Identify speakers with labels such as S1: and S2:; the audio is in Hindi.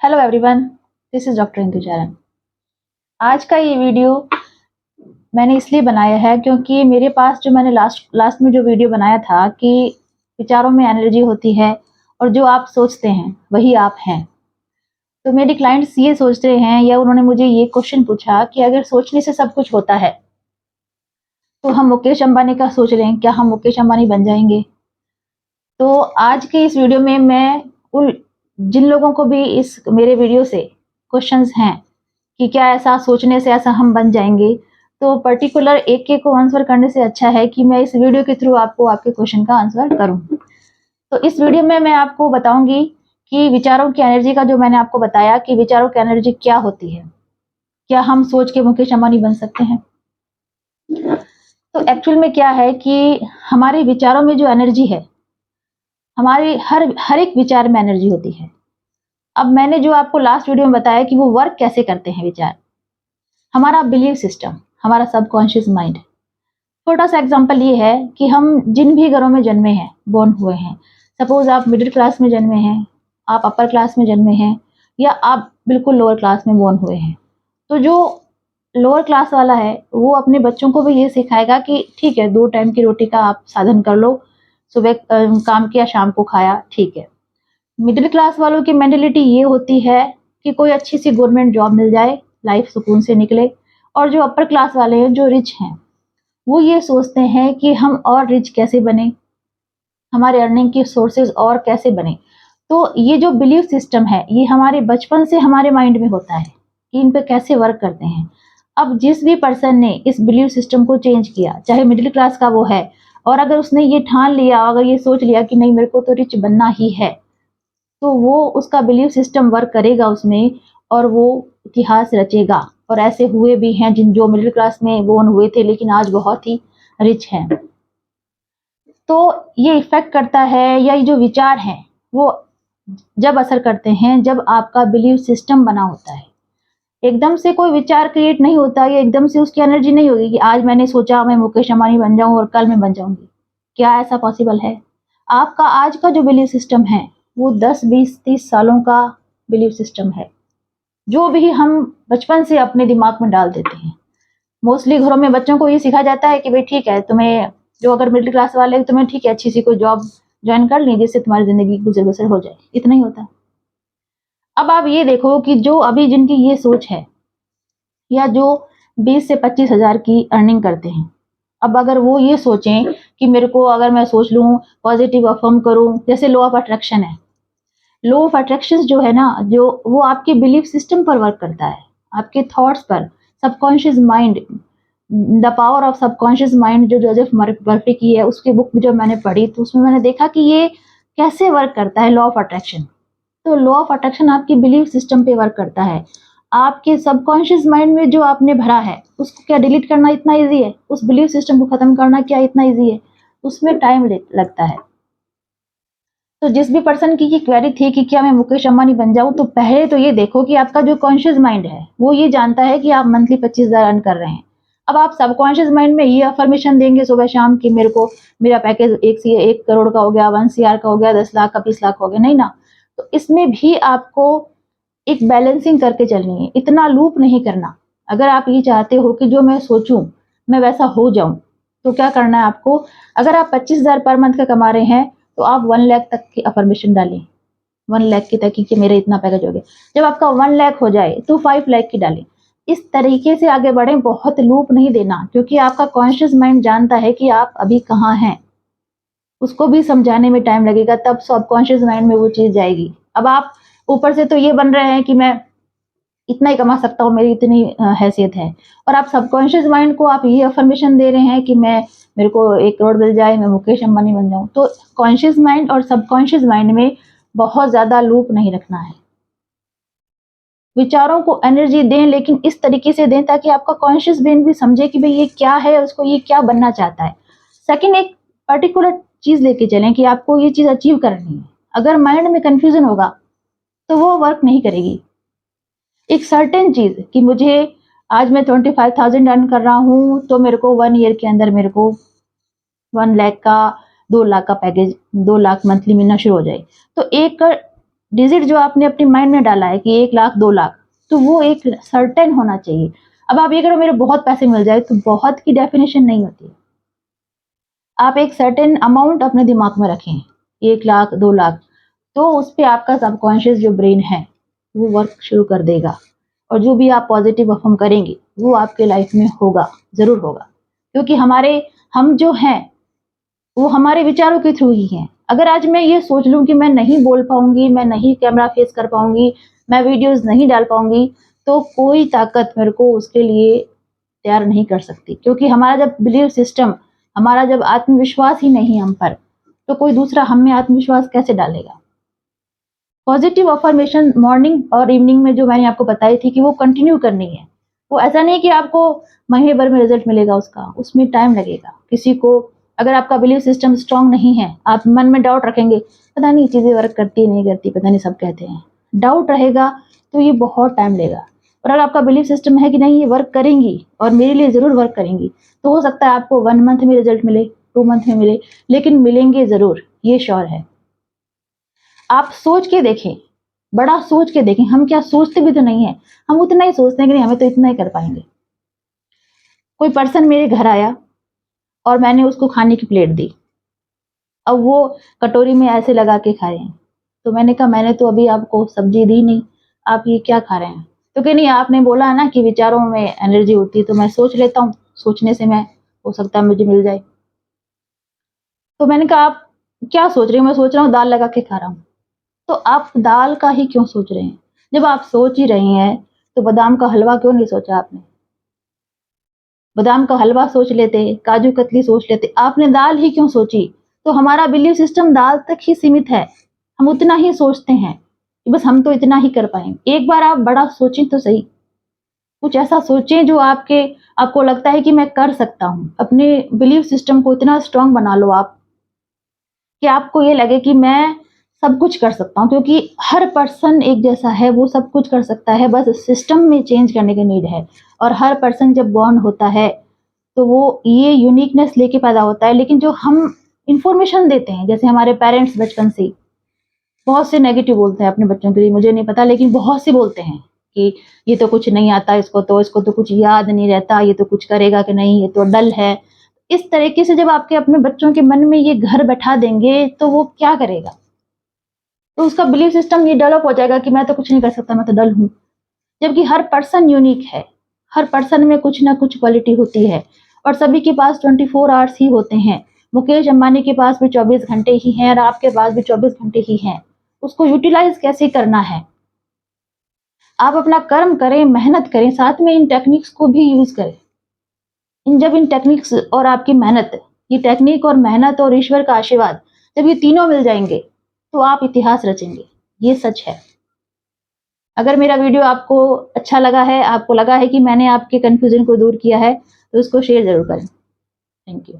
S1: Hello everyone, this is doctor Indu Jaran. आज का ये वीडियो मैंने इसलिए बनाया है क्योंकि मेरे पास जो मैंने लास्ट लास्ट में जो वीडियो बनाया था कि विचारों में एनर्जी होती है और जो आप सोचते हैं वही आप हैं। तो मेरे क्लाइंट्स ये सोच रहे हैं या उन्होंने मुझे ये क्वेश्चन पूछा कि अगर सोचने से सब कुछ होता है तो हम मुकेश अंबानी का सोच रहे हैं, क्या हम मुकेश अंबानी बन जाएंगे? तो आज के इस वीडियो में मैं उन जिन लोगों को भी इस मेरे वीडियो से क्वेश्चंस हैं कि क्या ऐसा सोचने से ऐसा हम बन जाएंगे, तो पर्टिकुलर एक को आंसर करने से अच्छा है कि मैं इस वीडियो के थ्रू आपको आपके क्वेश्चन का आंसर करूं। तो इस वीडियो में मैं आपको बताऊंगी कि विचारों की एनर्जी का, जो मैंने आपको बताया कि विचारों की एनर्जी क्या होती है, क्या हम सोच के मुकेश अंबानी बन सकते हैं। तो एक्चुअल में क्या है कि हमारे विचारों में जो एनर्जी है, हमारे हर एक विचार में एनर्जी होती है। अब मैंने जो आपको लास्ट वीडियो में बताया कि वो वर्क कैसे करते हैं विचार, हमारा बिलीव सिस्टम, हमारा सबकॉन्शियस माइंड। छोटा सा एग्जांपल ये है कि हम जिन भी घरों में जन्मे हैं, बोर्न हुए हैं, सपोज आप मिडिल क्लास में जन्मे हैं, आप अपर क्लास में जन्मे हैं, या आप बिल्कुल लोअर क्लास में बोर्न हुए हैं, तो जो लोअर क्लास वाला है वो अपने बच्चों को भी ये सिखाएगा कि ठीक है, 2 टाइम की रोटी का आप साधन कर लो, सुबह काम किया, शाम को खाया, ठीक है। मिडिल क्लास वालों की मेंटालिटी ये होती है कि कोई अच्छी सी गवर्नमेंट जॉब मिल जाए, लाइफ सुकून से निकले। और जो अपर क्लास वाले हैं, जो रिच हैं, वो ये सोचते हैं कि हम और रिच कैसे बने, हमारे अर्निंग की सोर्सेज और कैसे बने। तो ये जो बिलीफ सिस्टम है, ये हमारे बचपन से हमारे माइंड में होता है कि इन पे कैसे वर्क करते हैं। अब जिस भी पर्सन ने इस बिलीफ सिस्टम को चेंज किया, चाहे मिडिल क्लास का वो है, और अगर उसने ये ठान लिया, अगर ये सोच लिया कि नहीं, मेरे को तो रिच बनना ही है, तो वो उसका बिलीफ सिस्टम वर्क करेगा उसमें, और वो इतिहास रचेगा। और ऐसे हुए भी हैं जो मिडिल क्लास में बोर्न हुए थे लेकिन आज बहुत ही रिच हैं। तो ये इफेक्ट करता है, या ये जो विचार हैं वो जब असर करते हैं जब आपका बिलीफ सिस्टम बना होता है। एकदम से कोई विचार क्रिएट नहीं होता, या एकदम से उसकी एनर्जी नहीं होगी कि आज मैंने सोचा मैं मुकेश अंबानी बन जाऊं और कल मैं बन जाऊंगी। क्या ऐसा पॉसिबल है? आपका आज का जो बिलीफ सिस्टम है वो 10, 20, 30 सालों का बिलीफ सिस्टम है, जो भी हम बचपन से अपने दिमाग में डाल देते हैं। मोस्टली घरों में बच्चों को ये सिखाया जाता है कि भाई ठीक है, तुम्हें जो अगर मिडिल क्लास वाले, तुम्हें ठीक है अच्छी सी कोई जॉब ज्वाइन कर ली जिससे तुम्हारी जिंदगी गुजर बसर हो जाए, इतना ही होता है। अब आप ये देखो कि जो अभी जिनकी ये सोच है, या जो 20 से 25 हजार की अर्निंग करते हैं, अब अगर वो ये सोचें कि मेरे को, अगर मैं सोच लूं पॉजिटिव अफर्म करूं, जैसे लॉ ऑफ अट्रैक्शन है, लॉ ऑफ अट्रैक्शन जो है ना, जो वो आपके बिलीफ सिस्टम पर वर्क करता है, आपके थॉट्स पर, subconscious mind. The power of subconscious mind जो जोसेफ मर्फी की है, उसकी बुक जब मैंने पढ़ी तो उसमें मैंने देखा कि ये कैसे वर्क करता है, लॉ ऑफ अट्रैक्शन। तो लॉ ऑफ अट्रैक्शन आपकी बिलीफ सिस्टम पे वर्क करता है। आपके सबकॉन्शियस माइंड में जो आपने भरा है उसको क्या डिलीट करना इतना इजी है? उस बिलीफ सिस्टम को खत्म करना क्या इतना इजी है? उसमें टाइम लगता है। तो जिस भी पर्सन की ये क्वेरी थी कि क्या मैं मुकेश अंबानी बन जाऊं, तो पहले तो ये देखो कि आपका जो कॉन्शियस माइंड है वो ये जानता है कि आप मंथली 25,000 अर्न कर रहे हैं। अब आप सबकॉन्शियस माइंड में ये अफर्मेशन देंगे सुबह शाम कि मेरे को, मेरा पैकेज 1 करोड़ का हो गया, 1 CR का हो गया, 10 लाख का, 20 लाख हो गया, नहीं ना। तो इसमें भी आपको एक बैलेंसिंग करके चलनी है, इतना लूप नहीं करना। अगर आप ये चाहते हो कि जो मैं सोचूं मैं वैसा हो जाऊं, तो क्या करना है आपको? अगर आप 25,000 पर मंथ का कमा रहे हैं तो आप 1 लाख तक की अफर्मेशन डालें, 1 लाख की तक कि मेरे इतना पैकेज हो गया। जब आपका 1 लाख हो जाए तो 5 लाख की डालें। इस तरीके से आगे बढ़े, बहुत लूप नहीं देना, क्योंकि आपका कॉन्शियस माइंड जानता है कि आप अभी कहाँ हैं। उसको भी समझाने में टाइम लगेगा, तब सबकॉन्शियस माइंड में वो चीज जाएगी। अब आप ऊपर से तो ये बन रहे हैं कि मैं इतना ही कमा सकता हूँ, मेरी इतनी हैसियत है, और आप सबकॉन्शियस माइंड को आप ये अफर्मेशन दे रहे हैं कि मेरे को 1 करोड़ मिल जाए, मैं मुकेश अंबानी बन जाऊं। तो कॉन्शियस माइंड और सबकॉन्शियस माइंड में बहुत ज्यादा लूप नहीं रखना है। विचारों को एनर्जी दें, लेकिन इस तरीके से दें ताकि आपका कॉन्शियस ब्रेन भी समझे कि भाई ये क्या है और उसको ये क्या बनना चाहता है। सेकंड, एक पर्टिकुलर चीज लेके चलें कि आपको ये चीज अचीव करनी है। अगर माइंड में कंफ्यूजन होगा तो वो वर्क नहीं करेगी। एक सर्टेन चीज कि मुझे आज मैं 25,000 अर्न कर रहा हूं, तो मेरे को 1 ईयर के अंदर मेरे को 1 लाख का, 2 लाख का पैकेज, 2 लाख मंथली मिलना शुरू हो जाए। तो एक डिजिट जो आपने अपने माइंड में डाला है कि 1 लाख 2 लाख, तो वो एक सर्टेन होना चाहिए। अब आप ये करो मेरे बहुत पैसे मिल जाए, तो बहुत की डेफिनेशन नहीं होती है। आप एक सर्टेन अमाउंट अपने दिमाग में रखें, 1 लाख 2 लाख, तो उस पे आपका सबकॉन्शियस जो ब्रेन है वो वर्क शुरू कर देगा, और जो भी आप पॉजिटिव अफर्म करेंगे वो आपके लाइफ में होगा, ज़रूर होगा। क्योंकि हम जो हैं वो हमारे विचारों के थ्रू ही हैं। अगर आज मैं ये सोच लूँ कि मैं नहीं बोल पाऊँगी, मैं नहीं कैमरा फेस कर पाऊँगी, मैं वीडियोज़ नहीं डाल पाऊँगी, तो कोई ताकत मेरे को उसके लिए तैयार नहीं कर सकती। क्योंकि हमारा जब बिलीव सिस्टम, हमारा जब आत्मविश्वास ही नहीं हम पर, तो कोई दूसरा हम में आत्मविश्वास कैसे डालेगा? पॉजिटिव अफर्मेशन मॉर्निंग और इवनिंग में जो मैंने आपको बताई थी कि वो कंटिन्यू करनी है। वो ऐसा नहीं कि आपको महीने भर में रिजल्ट मिलेगा उसका, उसमें टाइम लगेगा। किसी को अगर आपका बिलीव सिस्टम स्ट्रांग नहीं है, आप मन में डाउट रखेंगे, पता नहीं चीज़ें वर्क करती है नहीं करती, पता नहीं सब कहते हैं। डाउट रहेगा तो ये बहुत टाइम लेगा। और अगर आपका बिलीव सिस्टम है कि नहीं ये वर्क करेंगी और मेरे लिए ज़रूर वर्क करेंगी, तो हो सकता है आपको 1 मंथ में रिजल्ट मिले, 2 मंथ में मिले, लेकिन मिलेंगे ज़रूर, ये श्योर है। आप सोच के देखें, बड़ा सोच के देखें, हम क्या सोचते भी तो नहीं है, हम उतना ही सोचते हैं कि नहीं हमें तो इतना ही कर पाएँगे। कोई पर्सन मेरे घर आया और मैंने उसको खाने की प्लेट दी। अब वो कटोरी में ऐसे लगा के खा रहे हैं। तो मैंने कहा मैंने तो अभी आपको सब्ज़ी दी नहीं, आप ये क्या खा रहे हैं? तो कहे नहीं आपने बोला ना कि विचारों में एनर्जी होती है तो मैं सोच लेता हूँ, सोचने से मैं हो सकता है मुझे मिल जाए। तो मैंने कहा आप क्या सोच रही हो? मैं सोच रहा हूँ दाल लगा के खा रहा हूँ। तो आप दाल का ही क्यों सोच रहे हैं? जब आप सोच ही रहे हैं, तो बादाम का हलवा क्यों नहीं सोचा आपने? बादाम का हलवा सोच लेते, काजू कतली सोच लेते, आपने दाल ही क्यों सोची? तो हमारा बिलीव सिस्टम दाल तक ही सीमित है। हम उतना ही सोचते हैं कि बस हम तो इतना ही कर पाएँगे। एक बार आप बड़ा सोचें तो सही। कुछ ऐसा सोचें जो आपको लगता है कि मैं कर सकता हूँ। अपने बिलीव सिस्टम को इतना स्ट्रॉन्ग बना लो आप कि आपको ये लगे कि मैं सब कुछ कर सकता हूँ, क्योंकि हर पर्सन एक जैसा है, वो सब कुछ कर सकता है, बस सिस्टम में चेंज करने की नीड है। और हर पर्सन जब बॉर्न होता है, तो वो ये यूनिकनेस लेके पैदा होता है, लेकिन जो हम इन्फॉर्मेशन देते हैं, जैसे हमारे पेरेंट्स बचपन से बहुत से नेगेटिव बोलते हैं अपने बच्चों के लिए, मुझे नहीं पता, लेकिन बहुत से बोलते हैं कि ये तो कुछ नहीं आता इसको तो कुछ याद नहीं रहता, ये तो कुछ करेगा कि नहीं, ये तो डल है। इस तरीके से जब आपके अपने बच्चों के मन में ये घर बैठा देंगे, तो वो क्या करेगा? तो उसका बिलीफ सिस्टम ये डेवलप हो जाएगा कि मैं तो कुछ नहीं कर सकता, मैं तो डल हूँ। जबकि हर पर्सन यूनिक है, हर पर्सन में कुछ ना कुछ क्वालिटी होती है, और सभी के पास 24 आवर्स ही होते हैं। मुकेश अंबानी के पास भी 24 घंटे ही हैं और आपके पास भी 24 घंटे ही हैं। उसको यूटिलाइज कैसे करना है? आप अपना कर्म करें, मेहनत करें, साथ में इन टेक्निक्स को भी यूज़ करें। इन टेक्निक्स और आपकी मेहनत, ये टेक्निक और मेहनत और ईश्वर का आशीर्वाद, जब ये तीनों मिल जाएँगे, तो आप इतिहास रचेंगे। ये सच है। अगर मेरा वीडियो आपको अच्छा लगा है, आपको लगा है कि मैंने आपके कन्फ्यूज़न को दूर किया है, तो इसको शेयर ज़रूर करें। Thank you.